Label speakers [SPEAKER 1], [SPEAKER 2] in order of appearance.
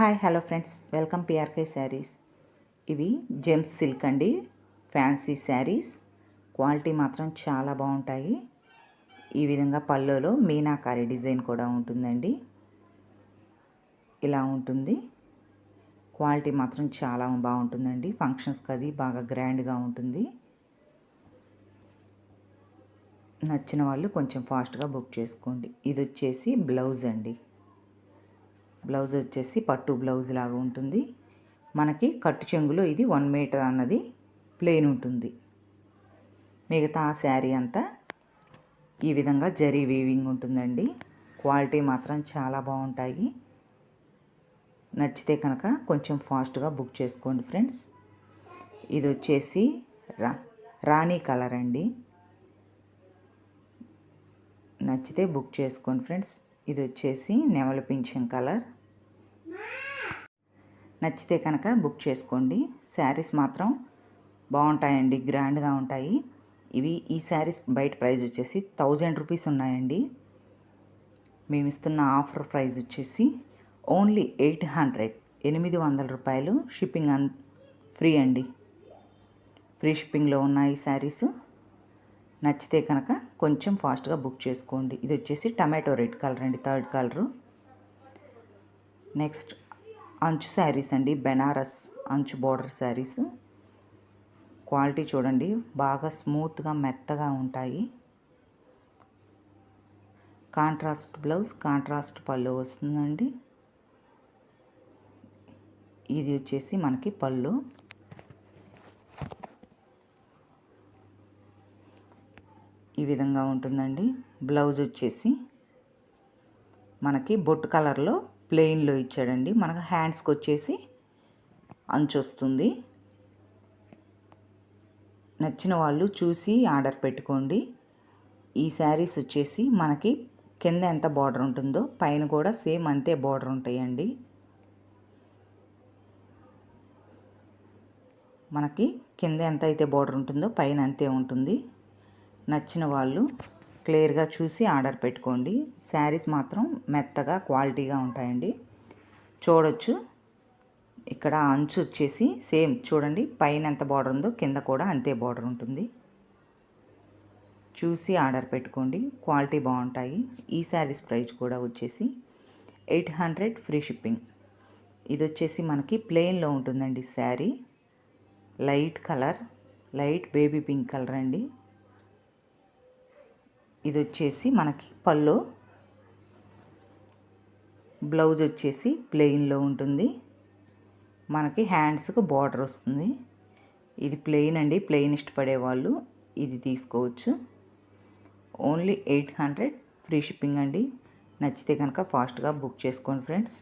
[SPEAKER 1] Hi hello friends, welcome PRK saris. ఇవి Gems silk అండి, fancy saris. Quality మాత్రం చాలా బాగుంటాయి. ఈ విధంగా పళ్ళులో మీనాకారి డిజైన్ కూడా ఉంటుందండి. ఇలా ఉంటుంది. క్వాలిటీ మాత్రం చాలా బాగుంటుందండి. ఫంక్షన్స్కి అది బాగా గ్రాండ్గా ఉంటుంది. నచ్చిన వాళ్ళు కొంచెం ఫాస్ట్గా బుక్ చేసుకోండి. ఇది వచ్చేసి బ్లౌజ్ అండి. బ్లౌజ్ వచ్చేసి పట్టు బ్లౌజ్ లాగా ఉంటుంది. మనకి కట్టు చెంగులో ఇది 1 మీటర్ అన్నది ప్లెయిన్ ఉంటుంది. మిగతా శారీ అంతా ఈ విధంగా జరీ వీవింగ్ ఉంటుందండి. క్వాలిటీ మాత్రం చాలా బాగుంటాయి. నచ్చితే కనుక కొంచెం ఫాస్ట్గా బుక్ చేసుకోండి ఫ్రెండ్స్. ఇది వచ్చేసి రాణి కలర్ అండి. నచ్చితే బుక్ చేసుకోండి ఫ్రెండ్స్. ఇది వచ్చేసి నెమలి పింఛం కలర్. నచ్చితే కనుక బుక్ చేసుకోండి. శారీస్ మాత్రం బాగుంటాయండి, గ్రాండ్గా ఉంటాయి. ఈ శారీస్ బయట ప్రైస్ వచ్చేసి 1000 రూపీస్ ఉన్నాయండి. మేము ఇస్తున్న ఆఫర్ ప్రైస్ వచ్చేసి ఓన్లీ 800 రూపాయలు. షిప్పింగ్ ఫ్రీ అండి. ఫ్రీ షిప్పింగ్లో ఉన్నాయి శారీస్. నచ్చితే కనుక కొంచెం ఫాస్ట్గా బుక్ చేసుకోండి. ఇది వచ్చేసి టమాటో రెడ్ కలర్ అండి, 3rd కలరు. నెక్స్ట్ అంచు శారీస్ అండి, బెనారస్ అంచు బోర్డర్ శారీస్. క్వాలిటీ చూడండి, బాగా స్మూత్గా మెత్తగా ఉంటాయి. కాంట్రాస్ట్ బ్లౌజ్, కాంట్రాస్ట్ పళ్ళు వస్తుందండి. ఇది వచ్చేసి మనకి పళ్ళు. ఈ విధంగా ఉంటుందండి. బ్లౌజ్ వచ్చేసి మనకి బొట్టు కలర్లో ప్లెయిన్లో ఇచ్చాడండి. మనకు హ్యాండ్స్కి వచ్చేసి అంచు వస్తుంది. నచ్చిన వాళ్ళు చూసి ఆర్డర్ పెట్టుకోండి. ఈ శారీస్ వచ్చేసి మనకి కింద ఎంత బార్డర్ ఉంటుందో పైన కూడా సేమ్ అంతే బార్డర్ ఉంటాయండి. మనకి కింద ఎంత అయితే బార్డర్ ఉంటుందో పైన అంతే ఉంటుంది. నచ్చిన వాళ్ళు క్లియర్గా చూసి ఆర్డర్ పెట్టుకోండి. శారీస్ మాత్రం మెత్తగా క్వాలిటీగా ఉంటాయండి. చూడొచ్చు, ఇక్కడ అంచు వచ్చేసి సేమ్ చూడండి, పైన ఎంత బార్డర్ ఉందో కింద కూడా అంతే బార్డర్ ఉంటుంది. చూసి ఆర్డర్ పెట్టుకోండి, క్వాలిటీ బాగుంటాయి. ఈ శారీస్ ప్రైస్ కూడా వచ్చేసి 800 ఫ్రీ షిప్పింగ్. ఇది వచ్చేసి మనకి ప్లెయిన్లో ఉంటుందండి sari. Light colour, light baby pink colour అండి. ఇది వచ్చేసి మనకి పళ్ళు. బ్లౌజ్ వచ్చేసి ప్లెయిన్లో ఉంటుంది. మనకి హ్యాండ్స్కి బార్డర్ వస్తుంది. ఇది ప్లెయిన్ అండి. ప్లెయిన్ ఇష్టపడే వాళ్ళు ఇది తీసుకోవచ్చు. ఓన్లీ 800 ఫ్రీ షిప్పింగ్ అండి. నచ్చితే కనుక ఫాస్ట్గా బుక్ చేసుకోండి ఫ్రెండ్స్.